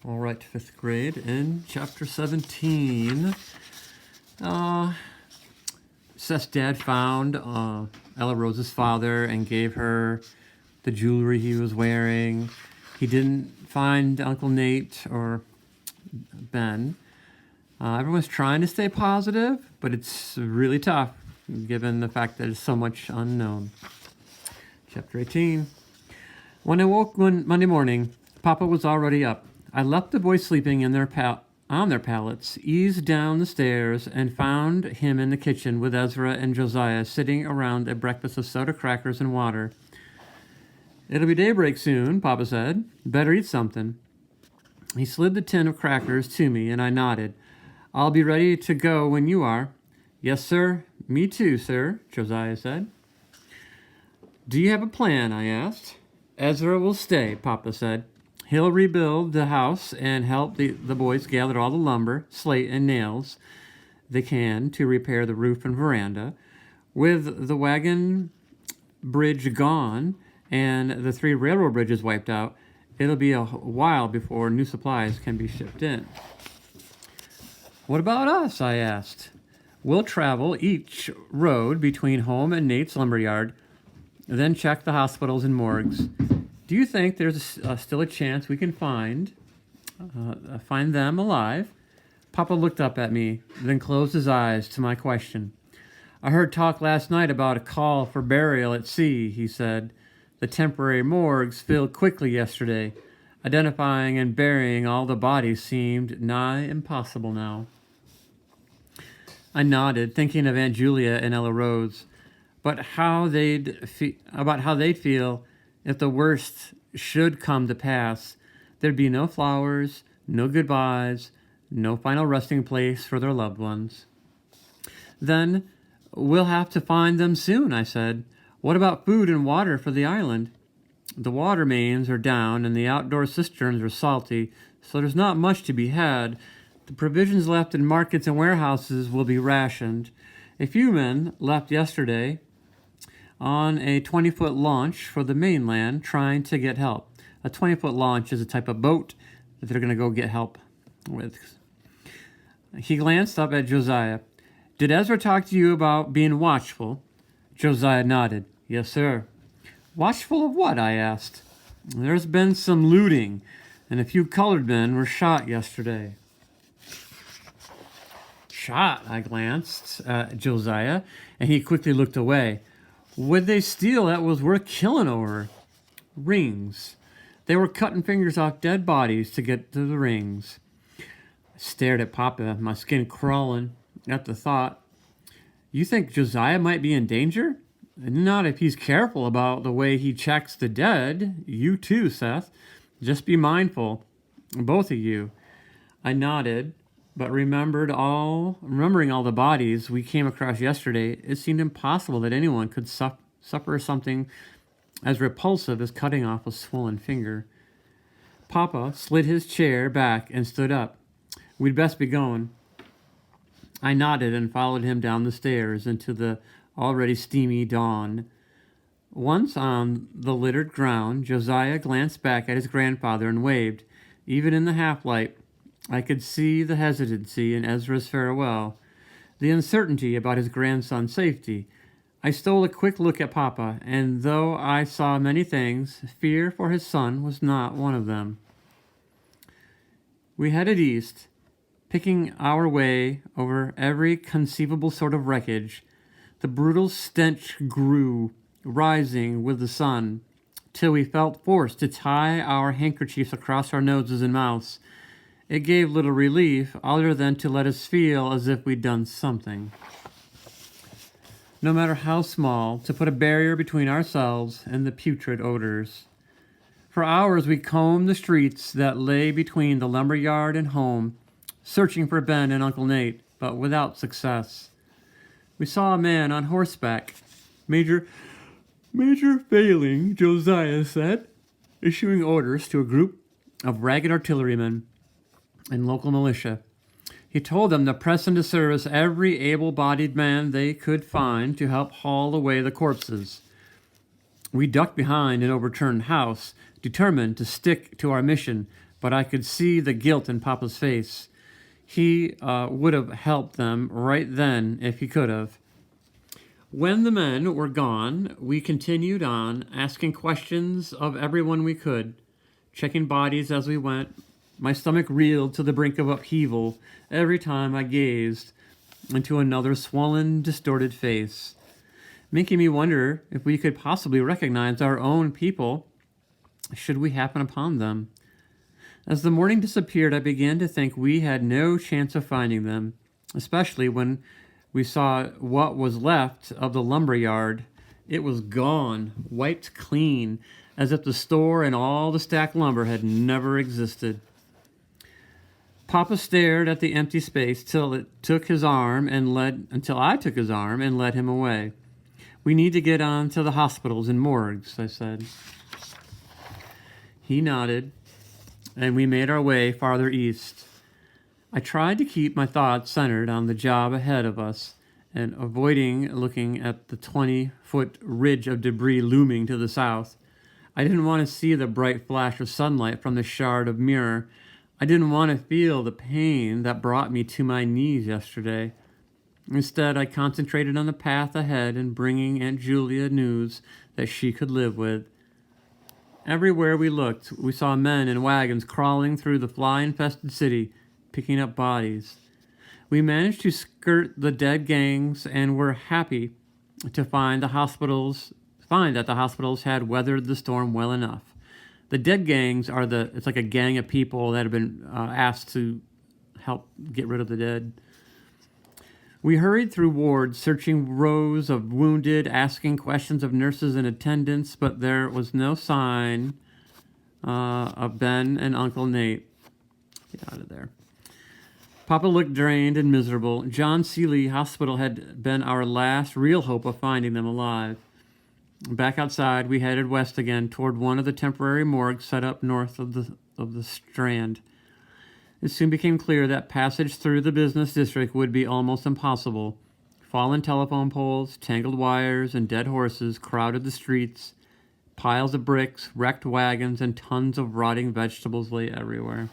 All right, fifth grade in chapter 17. Seth's dad found Ella Rose's father and gave her the jewelry he was wearing. He didn't find Uncle Nate or Ben. Everyone's trying to stay positive, but it's really tough given the fact that there's so much unknown. Chapter 18. When I woke one Monday morning, Papa was already up. I left the boys sleeping in on their pallets, eased down the stairs, and found him in the kitchen with Ezra and Josiah sitting around a breakfast of soda crackers and water. "It'll be daybreak soon," Papa said. "Better eat something." He slid the tin of crackers to me, and I nodded. "I'll be ready to go when you are." "Yes, sir. Me too, sir," Josiah said. "Do you have a plan?" I asked. "Ezra will stay," Papa said. "He'll rebuild the house and help the boys gather all the lumber, slate, and nails they can to repair the roof and veranda. With the wagon bridge gone and the 3 railroad bridges wiped out, it'll be a while before new supplies can be shipped in." "What about us?" I asked. "We'll travel each road between home and Nate's lumberyard, then check the hospitals and morgues. Do you think there's still a chance we can find them alive?" Papa looked up at me, then closed his eyes to my question. "I heard talk last night about a call for burial at sea," he said. "The temporary morgues filled quickly yesterday. Identifying and burying all the bodies seemed nigh impossible now." I nodded, thinking of Aunt Julia and Ella Rose, about how they'd feel if the worst should come to pass. There'd be no flowers, no goodbyes, no final resting place for their loved ones. "Then we'll have to find them soon," I said. "What about food and water for the island?" "The water mains are down and the outdoor cisterns are salty, so there's not much to be had. The provisions left in markets and warehouses will be rationed. A few men left yesterday on a 20-foot launch for the mainland trying to get help." A 20-foot launch is a type of boat that they're going to go get help with. He glanced up at Josiah. "Did Ezra talk to you about being watchful?" Josiah nodded. "Yes, sir." "Watchful of what?" I asked. "There's been some looting, and a few colored men were shot yesterday." "Shot?" I glanced at Josiah, and he quickly looked away. "What'd they steal that was worth killing over?" "Rings. They were cutting fingers off dead bodies to get to the rings." I stared at Papa, my skin crawling at the thought. "You think Josiah might be in danger?" "Not if he's careful about the way he checks the dead. You too, Seth. Just be mindful, both of you." I nodded, but remembering all the bodies we came across yesterday, it seemed impossible that anyone could suffer something as repulsive as cutting off a swollen finger. Papa slid his chair back and stood up. "We'd best be going." I nodded and followed him down the stairs into the already steamy dawn. Once on the littered ground, Josiah glanced back at his grandfather and waved. Even in the half-light, I could see the hesitancy in Ezra's farewell, the uncertainty about his grandson's safety. I stole a quick look at Papa, and though I saw many things, fear for his son was not one of them. We headed east, picking our way over every conceivable sort of wreckage. The brutal stench grew, rising with the sun, till we felt forced to tie our handkerchiefs across our noses and mouths. It gave little relief, other than to let us feel as if we'd done something, no matter how small, to put a barrier between ourselves and the putrid odors. For hours we combed the streets that lay between the lumberyard and home, searching for Ben and Uncle Nate, but without success. We saw a man on horseback. Major failing," Josiah said, issuing orders to a group of ragged artillerymen and local militia. He told them to press into service every able-bodied man they could find to help haul away the corpses. We ducked behind an overturned house, determined to stick to our mission, but I could see the guilt in Papa's face. He would have helped them right then if he could have. When the men were gone, we continued on, asking questions of everyone we could, checking bodies as we went. My stomach reeled to the brink of upheaval every time I gazed into another swollen, distorted face, making me wonder if we could possibly recognize our own people should we happen upon them. As the morning disappeared, I began to think we had no chance of finding them, especially when we saw what was left of the lumber yard. It was gone, wiped clean, as if the store and all the stacked lumber had never existed. Papa stared at the empty space until I took his arm and led him away. "We need to get on to the hospitals and morgues," I said. He nodded, and we made our way farther east. I tried to keep my thoughts centered on the job ahead of us and avoiding looking at the 20-foot ridge of debris looming to the south. I didn't want to see the bright flash of sunlight from the shard of mirror. I didn't want to feel the pain that brought me to my knees yesterday. Instead, I concentrated on the path ahead and bringing Aunt Julia news that she could live with. Everywhere we looked, we saw men in wagons crawling through the fly-infested city, picking up bodies. We managed to skirt the dead gangs and were happy to find that the hospitals had weathered the storm well enough. The dead gangs are it's like a gang of people that have been asked to help get rid of the dead. We hurried through wards, searching rows of wounded, asking questions of nurses and attendants, but there was no sign of Ben and Uncle Nate. Get out of there. Papa looked drained and miserable. John Seeley Hospital had been our last real hope of finding them alive. Back outside, we headed west again toward one of the temporary morgues set up north of the Strand. It soon became clear that passage through the business district would be almost impossible. Fallen telephone poles, tangled wires, and dead horses crowded the streets. Piles of bricks, wrecked wagons, and tons of rotting vegetables lay everywhere.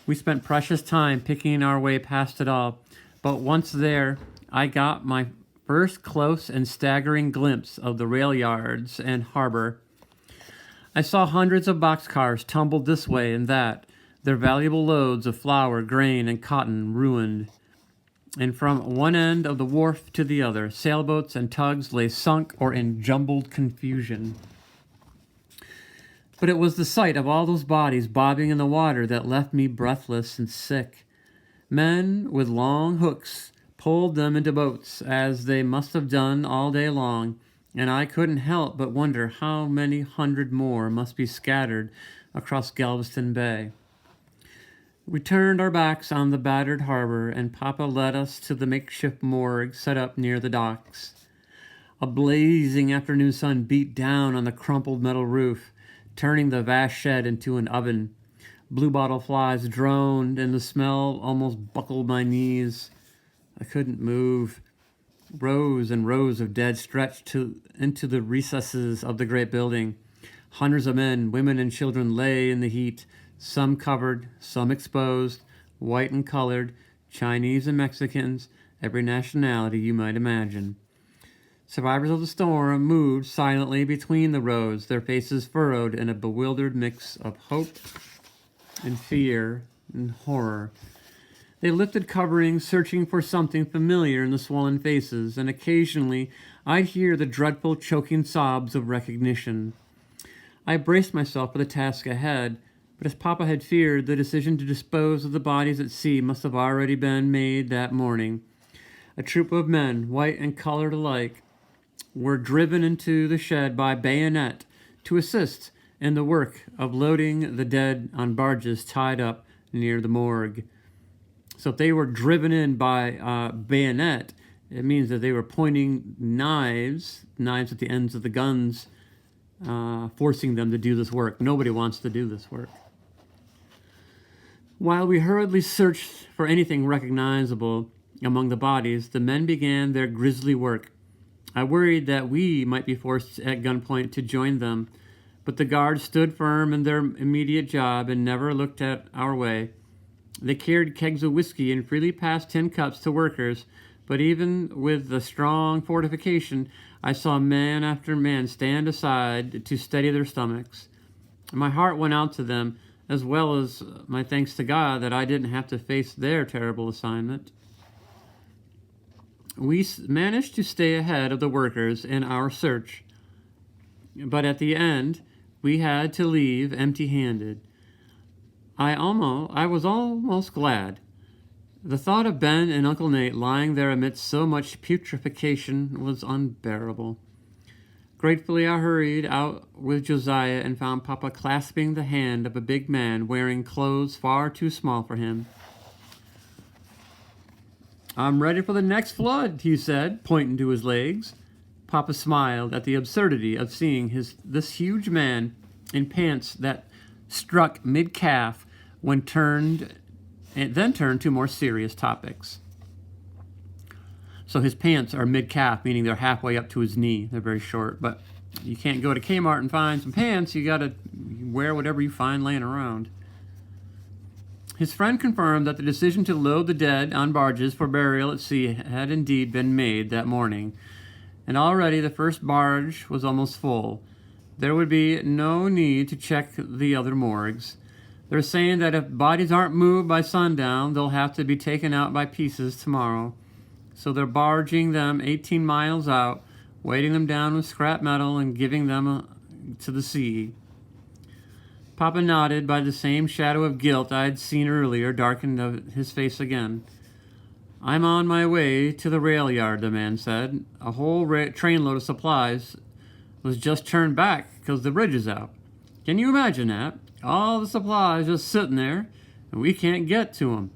We spent precious time picking our way past it all, but once there, I got my first close and staggering glimpse of the rail yards and harbor. I saw hundreds of boxcars tumbled this way and that, their valuable loads of flour, grain, and cotton ruined. And from one end of the wharf to the other, sailboats and tugs lay sunk or in jumbled confusion. But it was the sight of all those bodies bobbing in the water that left me breathless and sick. Men with long hooks pulled them into boats, as they must have done all day long, and I couldn't help but wonder how many hundred more must be scattered across Galveston Bay. We turned our backs on the battered harbor, and Papa led us to the makeshift morgue set up near the docks. A blazing afternoon sun beat down on the crumpled metal roof, turning the vast shed into an oven. Bluebottle flies droned, and the smell almost buckled my knees. I couldn't move. Rows and rows of dead stretched into the recesses of the great building. Hundreds of men, women, and children lay in the heat, some covered, some exposed, white and colored, Chinese and Mexicans, every nationality you might imagine. Survivors of the storm moved silently between the rows, their faces furrowed in a bewildered mix of hope and fear and horror. They lifted coverings, searching for something familiar in the swollen faces, and occasionally I'd hear the dreadful choking sobs of recognition. I braced myself for the task ahead, but as Papa had feared, the decision to dispose of the bodies at sea must have already been made that morning. A troop of men, white and colored alike, were driven into the shed by bayonet to assist in the work of loading the dead on barges tied up near the morgue. So if they were driven in by bayonet, it means that they were pointing knives at the ends of the guns, forcing them to do this work. Nobody wants to do this work. While we hurriedly searched for anything recognizable among the bodies, the men began their grisly work. I worried that we might be forced at gunpoint to join them, But the guards stood firm in their immediate job and never looked at our way. They carried kegs of whiskey and freely passed tin cups to workers, but even with the strong fortification, I saw man after man stand aside to steady their stomachs. My heart went out to them, as well as my thanks to God that I didn't have to face their terrible assignment. We managed to stay ahead of the workers in our search, but at the end, we had to leave empty-handed. I was almost glad. The thought of Ben and Uncle Nate lying there amidst so much putrefaction was unbearable. Gratefully, I hurried out with Josiah and found Papa clasping the hand of a big man wearing clothes far too small for him. "I'm ready for the next flood," he said, pointing to his legs. Papa smiled at the absurdity of seeing this huge man in pants that struck mid-calf then turned to more serious topics. So his pants are mid-calf, meaning they're halfway up to his knee. They're very short, but you can't go to Kmart and find some pants. You got to wear whatever you find laying around. His friend confirmed that the decision to load the dead on barges for burial at sea had indeed been made that morning, and already the first barge was almost full. There would be no need to check the other morgues. They're saying that if bodies aren't moved by sundown, they'll have to be taken out by pieces tomorrow. So they're barging them 18 miles out, weighting them down with scrap metal and giving them to the sea. Papa nodded. By the same shadow of guilt I had seen earlier darkened his face again. "I'm on my way to the rail yard," the man said. "A whole trainload of supplies was just turned back because the bridge is out. Can you imagine that? All the supplies just sitting there, and we can't get to them.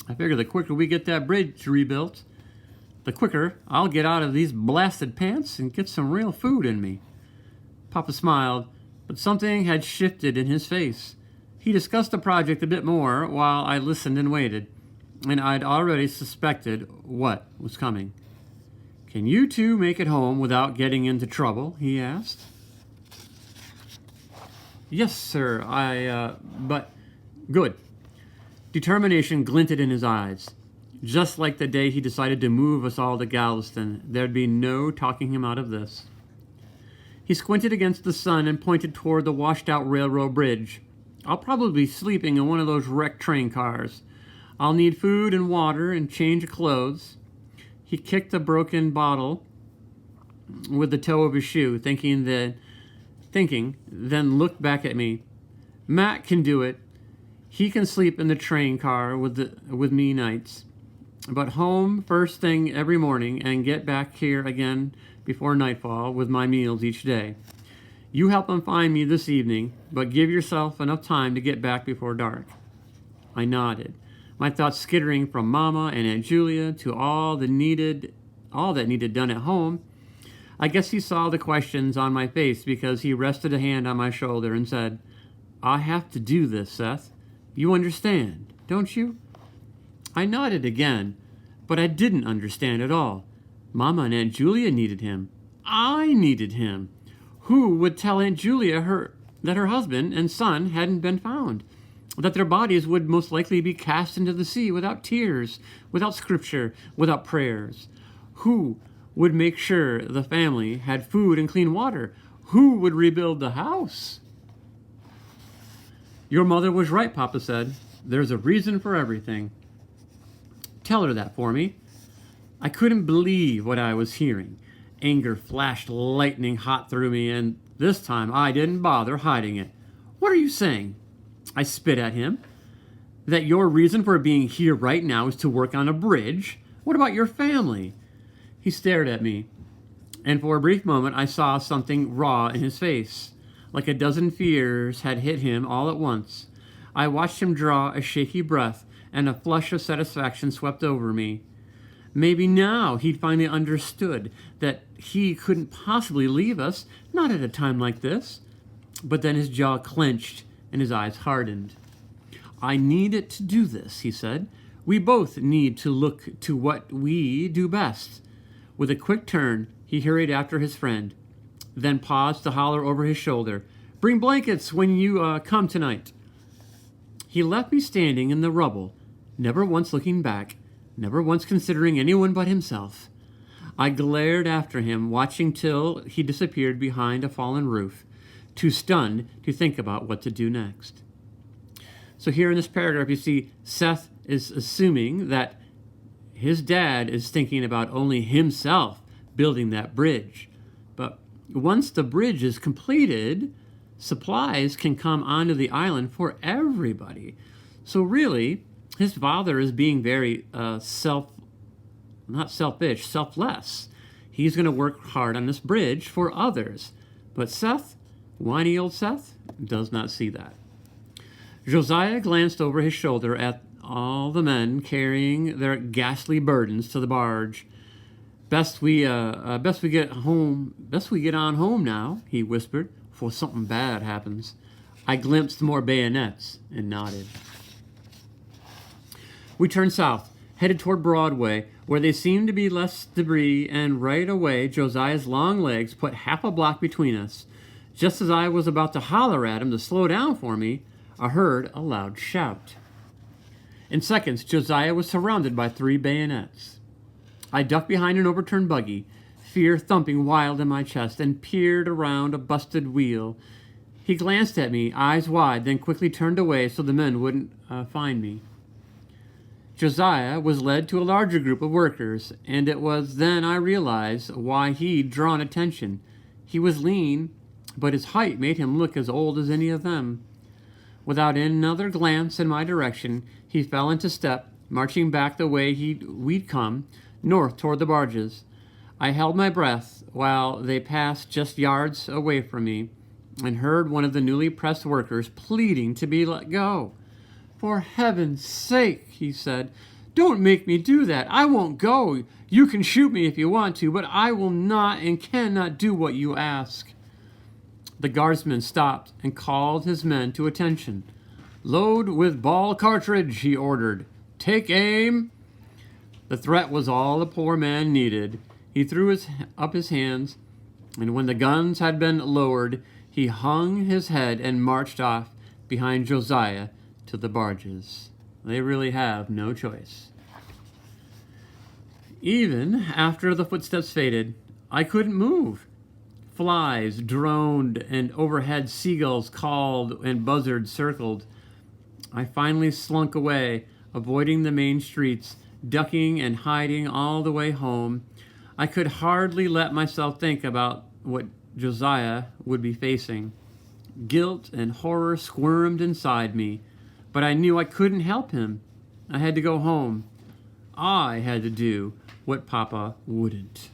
I figure the quicker we get that bridge rebuilt, the quicker I'll get out of these blasted pants and get some real food in me." Papa smiled, but something had shifted in his face. He discussed the project a bit more while I listened and waited, and I'd already suspected what was coming. "Can you two make it home without getting into trouble?" he asked. "Yes, sir, but..." "Good." Determination glinted in his eyes. Just like the day he decided to move us all to Galveston, there'd be no talking him out of this. He squinted against the sun and pointed toward the washed-out railroad bridge. "I'll probably be sleeping in one of those wrecked train cars. I'll need food and water and change of clothes." He kicked a broken bottle with the toe of his shoe, thinking, then looked back at me. "Matt can do it. He can sleep in the train car with me nights. But home first thing every morning and get back here again before nightfall with my meals each day. You help him find me this evening, but give yourself enough time to get back before dark." I nodded, my thoughts skittering from Mama and Aunt Julia to all that needed done at home. I guess he saw the questions on my face because he rested a hand on my shoulder and said, "I have to do this, Seth. You understand, don't you?" I nodded again, but I didn't understand at all. Mama and Aunt Julia needed him. I needed him. Who would tell Aunt Julia that her husband and son hadn't been found? That their bodies would most likely be cast into the sea without tears, without scripture, without prayers? Who would make sure the family had food and clean water? Who would rebuild the house? "Your mother was right," Papa said. "There's a reason for everything." "Tell her that for me." I couldn't believe what I was hearing. Anger flashed lightning hot through me, and this time I didn't bother hiding it. "What are you saying?" I spit at him. "That your reason for being here right now is to work on a bridge? What about your family?" He stared at me, and for a brief moment I saw something raw in his face, like a dozen fears had hit him all at once. I watched him draw a shaky breath, and a flush of satisfaction swept over me. Maybe now he'd finally understood that he couldn't possibly leave us, not at a time like this. But then his jaw clenched and his eyes hardened. "I need to do this," he said. "We both need to look to what we do best." With a quick turn, he hurried after his friend, then paused to holler over his shoulder, Bring blankets when you come tonight." He left me standing in the rubble, never once looking back, never once considering anyone but himself. I glared after him, watching till he disappeared behind a fallen roof, too stunned to think about what to do next. So here in this paragraph, you see Seth is assuming that his dad is thinking about only himself building that bridge. But once the bridge is completed, supplies can come onto the island for everybody. So really, his father is being very not selfish, selfless. He's going to work hard on this bridge for others. But Seth, whiny old Seth, does not see that. Josiah glanced over his shoulder at all the men carrying their ghastly burdens to the barge. Best we get on home now," he whispered, "before something bad happens." I glimpsed more bayonets and nodded. We turned south, headed toward Broadway, where there seemed to be less debris, and right away Josiah's long legs put half a block between us. Just as I was about to holler at him to slow down for me, I heard a loud shout. In seconds, Josiah was surrounded by 3 bayonets. I ducked behind an overturned buggy, fear thumping wild in my chest, and peered around a busted wheel. He glanced at me, eyes wide, then quickly turned away so the men wouldn't find me. Josiah was led to a larger group of workers, and it was then I realized why he'd drawn attention. He was lean, but his height made him look as old as any of them. Without another glance in my direction, he fell into step, marching back the way we'd come, north toward the barges. I held my breath while they passed just yards away from me, and heard one of the newly pressed workers pleading to be let go. "For heaven's sake," he said, "don't make me do that. I won't go. You can shoot me if you want to, but I will not and cannot do what you ask." The guardsman stopped and called his men to attention. "Load with ball cartridge," he ordered. "Take aim." The threat was all the poor man needed. He threw up his hands, and when the guns had been lowered, he hung his head and marched off behind Josiah to the barges. They really have no choice. Even after the footsteps faded, I couldn't move. Flies droned, and overhead seagulls called, and buzzards circled. I finally slunk away, avoiding the main streets, ducking and hiding all the way home. I could hardly let myself think about what Josiah would be facing. Guilt and horror squirmed inside me, but I knew I couldn't help him. I had to go home. I had to do what Papa wouldn't.